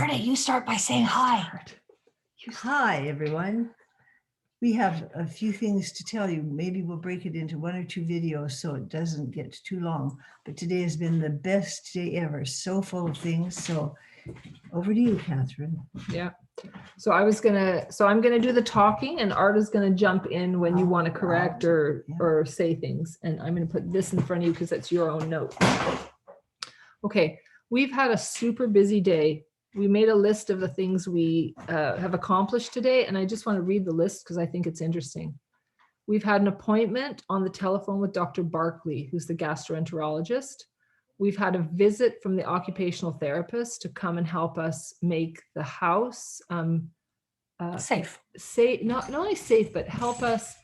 Arta, you start by saying hi. Hi, everyone. We have a few things to tell you. Maybe we'll break it into 1 or 2 videos so it doesn't get too long. But today has been the best day ever. So full of things. So over to you, Catherine. Yeah. So I'm gonna do the talking, and Arta's gonna jump in when you want to correct or say things. And I'm gonna put this in front of you because that's your own note. Okay, we've had a super busy day. We made a list of the things we have accomplished today, and I just want to read the list because I think it's interesting. We've had an appointment on the telephone with Dr. Barkley, who's the gastroenterologist. We've had a visit from the occupational therapist to come and help us make the house Safe. not only safe, but help us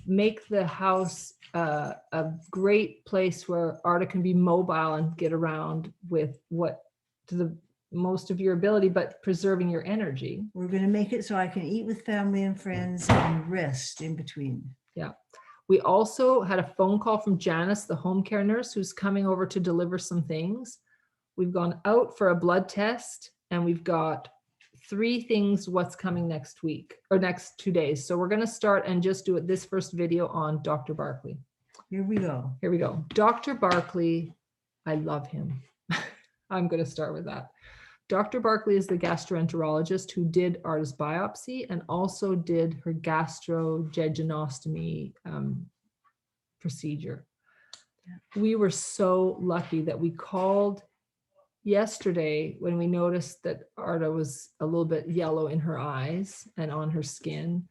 make the house a great place where Arta can be mobile and get around with what to the most of your ability, but preserving your energy. We're going to make it so I can eat with family and friends and rest in between. Yeah. We also had a phone call from Janice, the home care nurse, who's coming over to deliver some things. We've gone out for a blood test, and we've got 3 things what's coming next week or next 2 days. So we're going to start and just do this first video on Dr. Barkley. Here we go. Here we go. Dr. Barkley, I love him. I'm going to start with that. Dr. Barkley is the gastroenterologist who did Arta's biopsy and also did her gastrojejunectomy procedure. We were so lucky that we called yesterday when we noticed that Arta was a little bit yellow in her eyes and on her skin.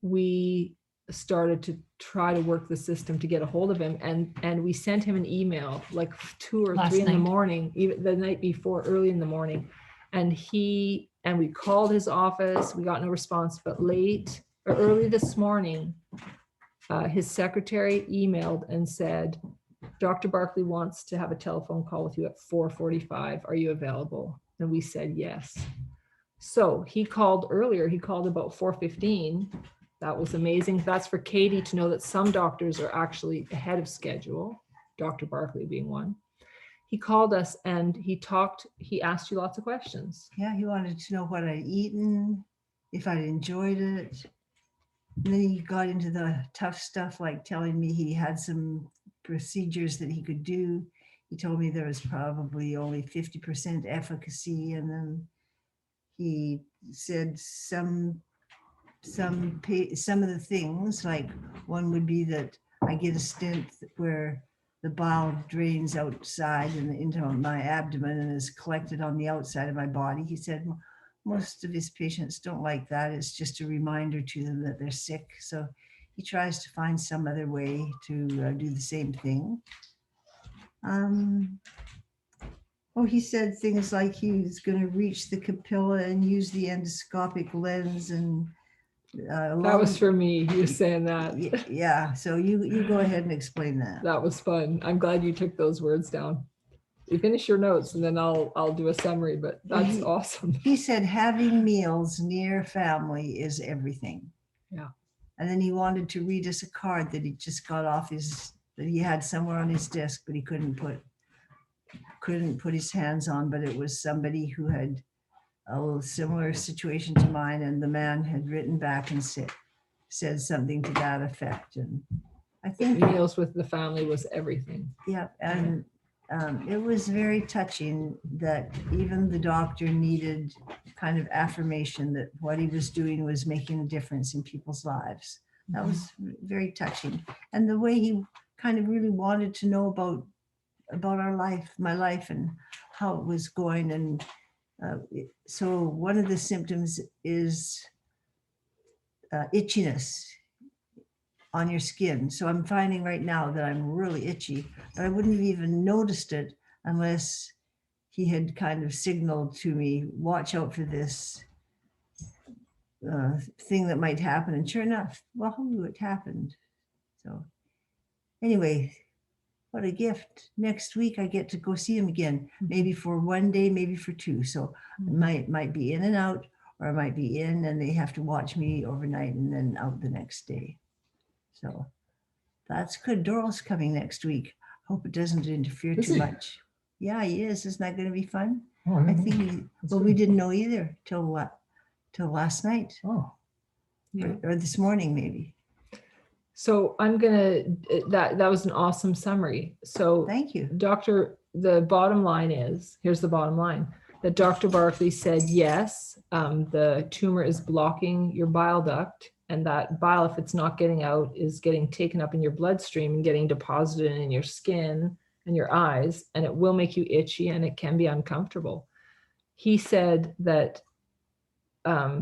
We started to try to work the system to get a hold of him, and we sent him an email like 2 or 3 in the morning, even the night before, early in the morning. And we called his office. We got no response, but early this morning, his secretary emailed and said, Dr. Barkley wants to have a telephone call with you at 4:45. Are you available? And we said yes. So he called earlier. He called about 4:15. That was amazing. That's for Katie to know that some doctors are actually ahead of schedule, Dr. Barkley being one. He called us and he asked you lots of questions. Yeah, he wanted to know what I'd eaten, if I'd enjoyed it. And then he got into the tough stuff, like telling me he had some procedures that he could do. He told me there was probably only 50% efficacy. And then he said some of the things, like one would be that I get a stent where the bile drains outside and into my abdomen and is collected on the outside of my body. He said most of his patients don't like that. It's just a reminder to them that they're sick. So he tries to find some other way to do the same thing. He said things like he was going to reach the capilla and use the endoscopic lens and that was for me. He was saying that. Yeah. So you go ahead and explain that. That was fun. I'm glad you took those words down. You finish your notes and then I'll do a summary, but that's awesome. He said having meals near family is everything. Yeah. And then he wanted to read us a card that he just got off that he had somewhere on his desk, but he couldn't put his hands on, but it was somebody who had a little similar situation to mine, and the man had written back and said something to that effect. And I think meals with the family was everything. Yeah, and it was very touching that even the doctor needed kind of affirmation that what he was doing was making a difference in people's lives. That was very touching. And the way he kind of really wanted to know about my life and how it was going. And so one of the symptoms is itchiness on your skin. So I'm finding right now that I'm really itchy, but I wouldn't have even noticed it unless he had kind of signaled to me, watch out for this thing that might happen. And sure enough, it happened. So anyway, what a gift. Next week I get to go see him again, maybe for 1 day, maybe for 2. So I might be in and out, or I might be in and they have to watch me overnight and then out the next day. So that's good. Doral's coming next week. Hope it doesn't interfere too much. Yeah, he is. Isn't that going to be fun? Oh, I really? think, That's well, we good. didn't know either till last night Oh, Yeah. or this morning, maybe. So I'm gonna, that was an awesome summary. So Thank you. the bottom line is, here's the bottom line, that Dr. Barkley said, yes, the tumor is blocking your bile duct, and that bile, if it's not getting out, is getting taken up in your bloodstream and getting deposited in your skin and your eyes, and it will make you itchy and it can be uncomfortable. He said that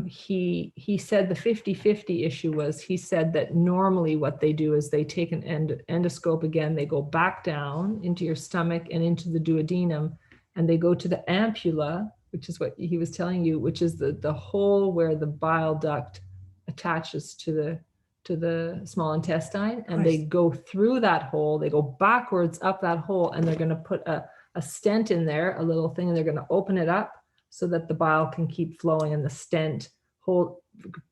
he said the 50-50 issue was, he said that normally what they do is they take an endoscope again, they go back down into your stomach and into the duodenum, and they go to the ampulla, which is what he was telling you, which is the hole where the bile duct attaches to the small intestine, and they go through that hole, they go backwards up that hole, and they're going to put a stent in there, a little thing, and they're going to open it up so that the bile can keep flowing, and the stent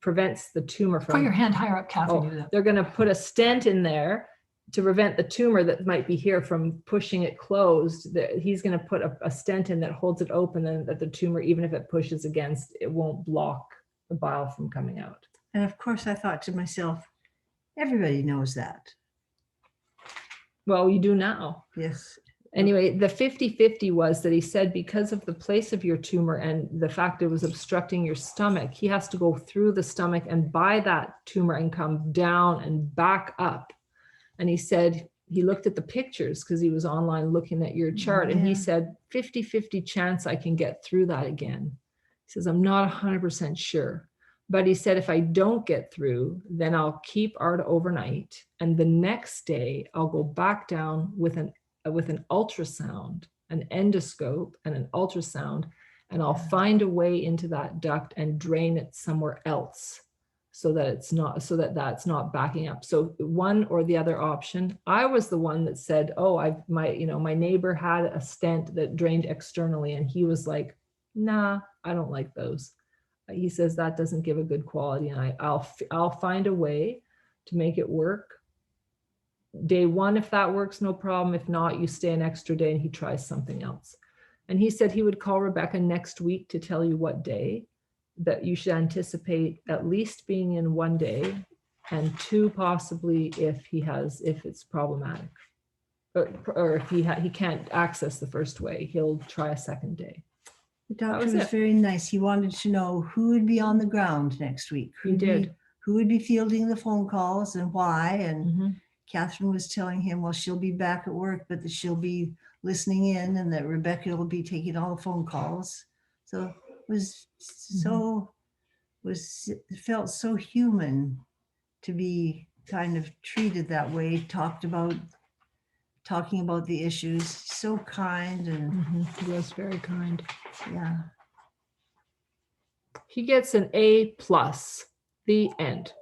prevents the tumor from. put your hand higher up, Catherine. Do that. They're going to put a stent in there to prevent the tumor that might be here from pushing it closed. He's going to put a stent in that holds it open, and that the tumor, even if it pushes against, it won't block the bile from coming out. And of course, I thought to myself, everybody knows that. Well, you do now. Yes. Anyway, the 50-50 was that he said because of the place of your tumor and the fact it was obstructing your stomach, he has to go through the stomach and by that tumor and come down and back up. And he said he looked at the pictures because he was online looking at your chart, and he Yeah. said 50-50 chance I can get through that again. He says, I'm not 100% sure. But he said, if I don't get through, then I'll keep Arta overnight. And the next day I'll go back down with an ultrasound, an endoscope and an ultrasound, and I'll find a way into that duct and drain it somewhere else so that that's not backing up. So one or the other option. I was the one that said, oh, my neighbor had a stent that drained externally, and he was like, nah, I don't like those. He says that doesn't give a good quality, and I'll find a way to make it work. Day one, if that works, no problem. If not, you stay an extra day and he tries something else. And he said he would call Rebecca next week to tell you what day, that you should anticipate at least being in one day, and two possibly if it's problematic, or if he can't access the first way, he'll try a second day. The doctor was was it. very nice. He wanted to know who would be on the ground next week. He did. Who would be fielding the phone calls and why. And Mhm. Catherine was telling him, well, she'll be back at work, but that she'll be listening in, and that Rebecca will be taking all the phone calls. So it was it felt so human to be kind of treated that way, talking about the issues, so kind. And He was very kind. yeah. He gets an A+. The end.